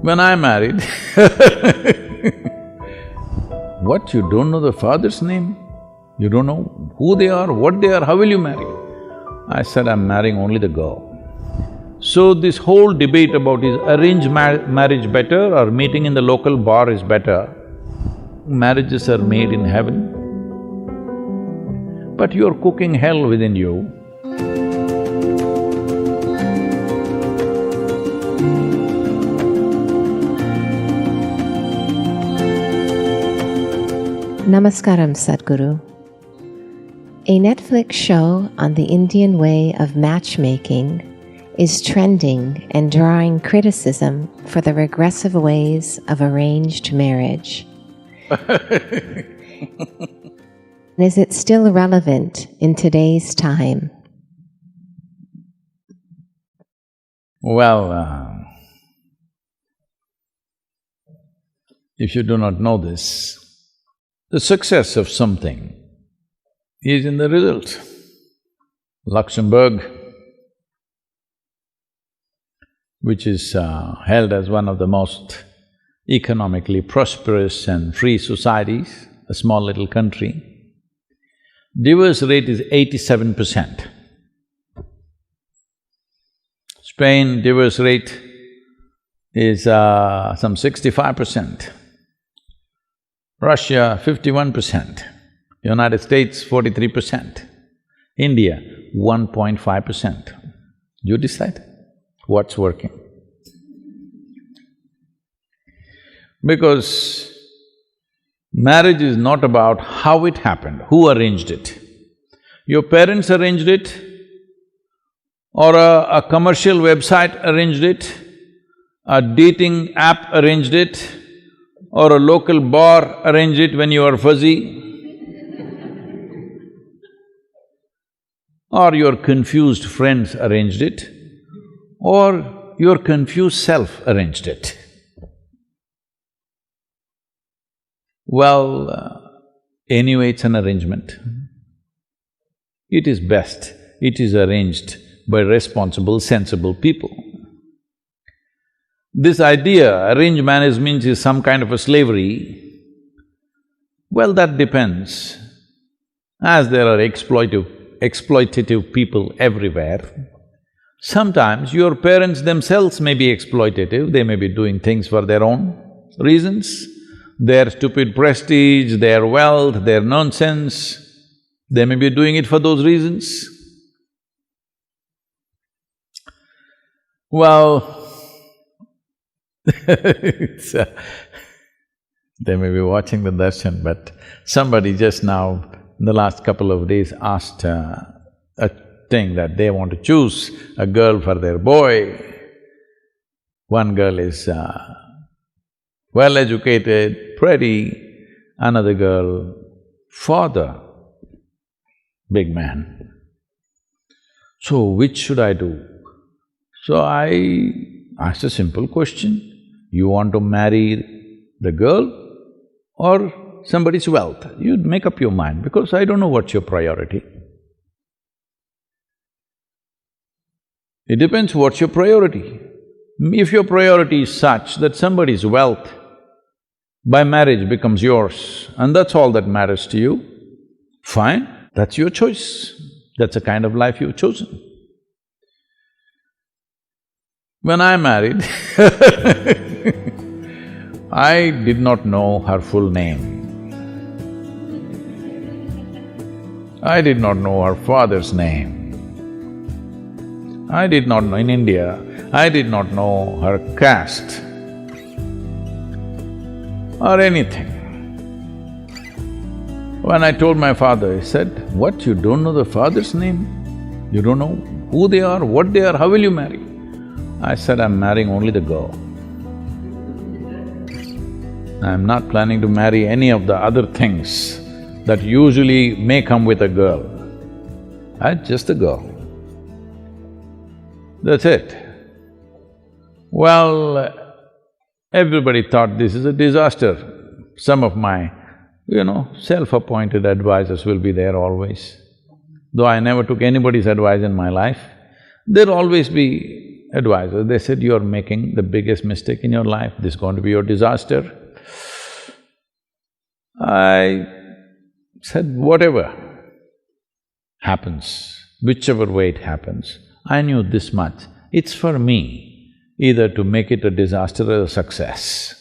When I married what, you don't know the father's name? You don't know who they are, what they are, how will you marry? I said, I'm marrying only the girl. So this whole debate about is arranged marriage better or meeting in the local bar is better, marriages are made in heaven. But you're cooking hell within you. Namaskaram, Sadhguru. A Netflix show on the Indian way of matchmaking is trending and drawing criticism for the regressive ways of arranged marriage. Is it still relevant in today's time? Well, if you do not know this, the success of something is in the result. Luxembourg, which is held as one of the most economically prosperous and free societies, a small little country, divorce rate is 87%. Spain, divorce rate is some 65%. Russia, 51%. United States, 43%. India, 1.5%. You decide what's working. Because marriage is not about how it happened, who arranged it. Your parents arranged it, or a commercial website arranged it, a dating app arranged it, or a local bar arranged it when you were fuzzy, or your confused friends arranged it, or your confused self arranged it. Well, anyway, it's an arrangement. It is best, it is arranged by responsible, sensible people. This idea, arranged marriage means is some kind of a slavery, well, that depends. As there are exploitative people everywhere, sometimes your parents themselves may be exploitative, they may be doing things for their own reasons, their stupid prestige, their wealth, their nonsense, they may be doing it for those reasons. Well, they may be watching the darshan, but somebody just now, in the last couple of days, asked a thing that they want to choose a girl for their boy. One girl is well-educated, pretty, another girl, father, big man. So, which should I do? So I asked a simple question, you want to marry the girl or somebody's wealth? You make up your mind, because I don't know what's your priority. It depends what's your priority. If your priority is such that somebody's wealth by marriage becomes yours and that's all that matters to you, fine, that's your choice. That's the kind of life you've chosen. When I married I did not know her full name. I did not know her father's name. I did not know… in India, I did not know her caste or anything. When I told my father, he said, what, you don't know the father's name? You don't know who they are, what they are, how will you marry? I said, I'm marrying only the girl. I'm not planning to marry any of the other things that usually may come with a girl. Just a girl. That's it. Well, everybody thought this is a disaster. Some of my, self-appointed advisors will be there always. Though I never took anybody's advice in my life, there'll always be advisors, they said, "You're making the biggest mistake in your life, this is going to be your disaster." I said, whatever happens, whichever way it happens, I knew this much, it's for me either to make it a disaster or a success.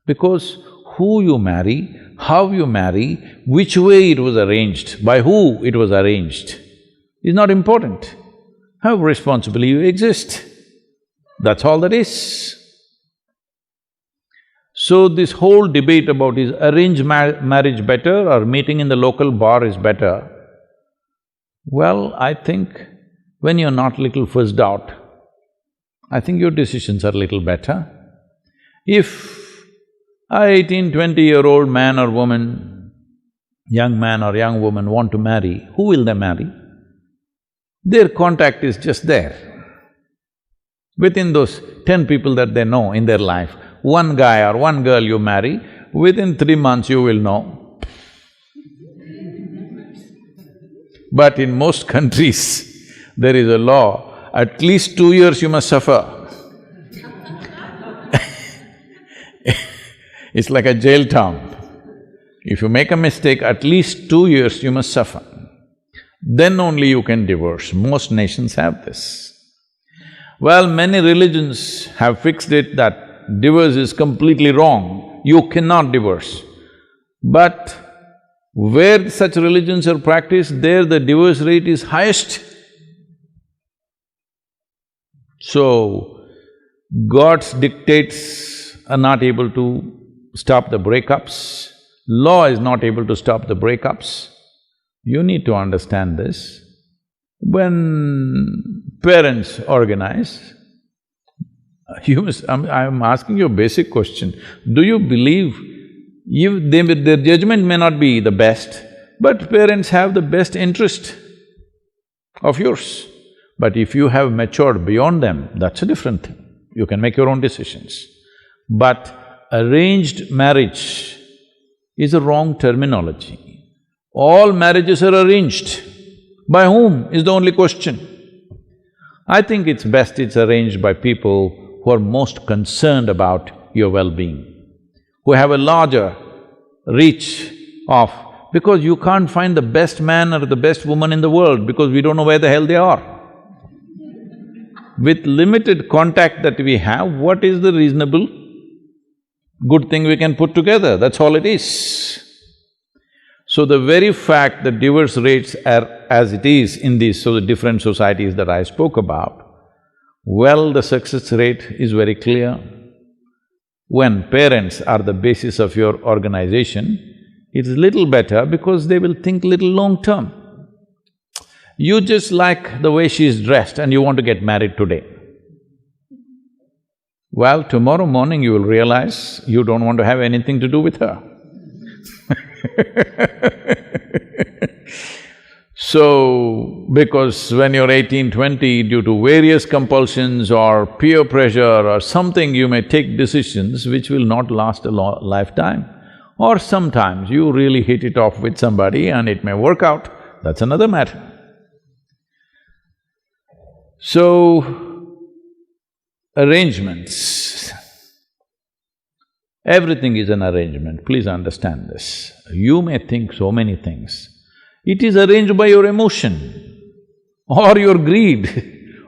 Because who you marry, how you marry, which way it was arranged, by who it was arranged, is not important. How responsibly you exist, that's all that is. So this whole debate about is arranged marriage better or meeting in the local bar is better, well, I think when you're not little fussed out, I think your decisions are little better. If a 18, 20-year-old man or woman, young man or young woman want to marry, who will they marry? Their contact is just there. Within those 10 people that they know in their life, one guy or one girl you marry, within 3 months you will know. But in most countries, there is a law, at least 2 years you must suffer. It's like a jail town. If you make a mistake, at least 2 years you must suffer. Then only you can divorce. Most nations have this. Well, many religions have fixed it that divorce is completely wrong, you cannot divorce. But where such religions are practiced, there the divorce rate is highest. So, God's dictates are not able to stop the breakups, law is not able to stop the breakups. You need to understand this. When parents organize, I'm asking you a basic question. Do you believe their judgment may not be the best, but parents have the best interest of yours. But if you have matured beyond them, that's a different thing. You can make your own decisions. But arranged marriage is a wrong terminology. All marriages are arranged. By whom is the only question. I think it's best it's arranged by people who are most concerned about your well-being, who have a larger reach of… because you can't find the best man or the best woman in the world because we don't know where the hell they are. With limited contact that we have, what is the reasonable good thing we can put together? That's all it is. So the very fact that divorce rates are as it is in these different societies that I spoke about, well, the success rate is very clear. When parents are the basis of your organization, it's little better because they will think little long-term. You just like the way she is dressed and you want to get married today. Well, tomorrow morning you will realize you don't want to have anything to do with her. So, because when you're 18, 20, due to various compulsions or peer pressure or something, you may take decisions which will not last a lifetime. Or sometimes you really hit it off with somebody and it may work out, that's another matter. So, arrangements, everything is an arrangement, please understand this. You may think so many things. It is arranged by your emotion or your greed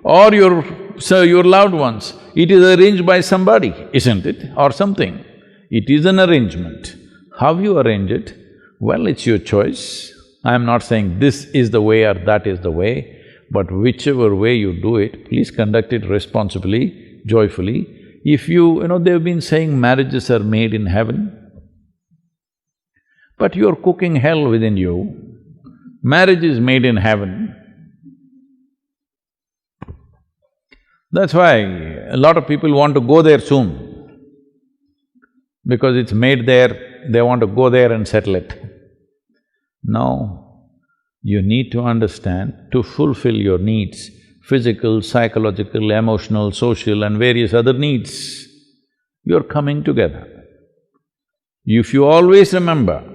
or your loved ones. It is arranged by somebody, isn't it? Or something. It is an arrangement. How you arrange it? Well, it's your choice. I am not saying this is the way or that is the way, but whichever way you do it, please conduct it responsibly, joyfully. If they've been saying marriages are made in heaven, but you're cooking hell within you. Marriage is made in heaven. That's why a lot of people want to go there soon. Because it's made there, they want to go there and settle it. No, you need to understand, to fulfill your needs, physical, psychological, emotional, social and various other needs, you're coming together. If you always remember,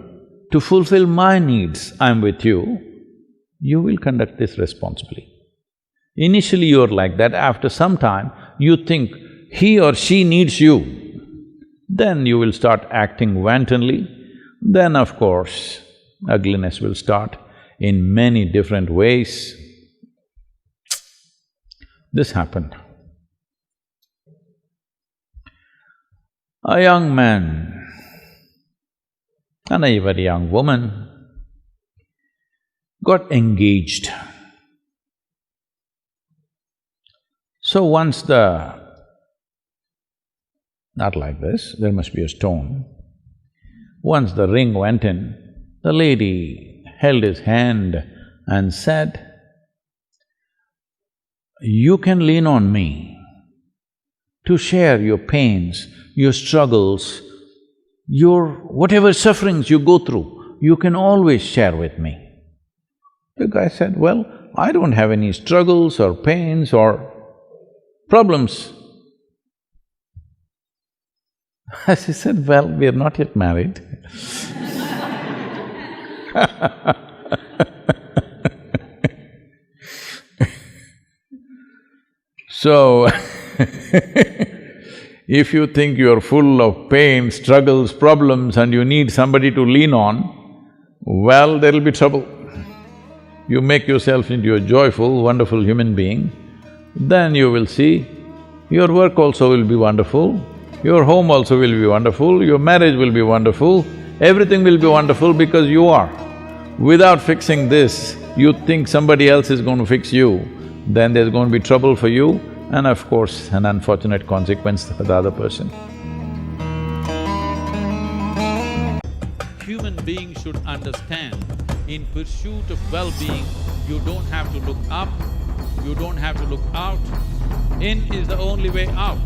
to fulfill my needs, I'm with you, you will conduct this responsibly. Initially you're like that, after some time you think he or she needs you, then you will start acting wantonly, then of course ugliness will start in many different ways. This happened. A young man and a very young woman got engaged. So once not like this, there must be a stone. Once the ring went in, the lady held his hand and said, "You can lean on me to share your pains, your struggles, your whatever sufferings you go through, you can always share with me." The guy said, "Well, I don't have any struggles or pains or problems." She said, "Well, we're not yet married." So, if you think you're full of pain, struggles, problems and you need somebody to lean on, well, there'll be trouble. You make yourself into a joyful, wonderful human being, then you will see your work also will be wonderful, your home also will be wonderful, your marriage will be wonderful, everything will be wonderful because you are. Without fixing this, you think somebody else is going to fix you, then there's going to be trouble for you and of course an unfortunate consequence for the other person. Human beings should understand, in pursuit of well-being, you don't have to look up, you don't have to look out. In is the only way out.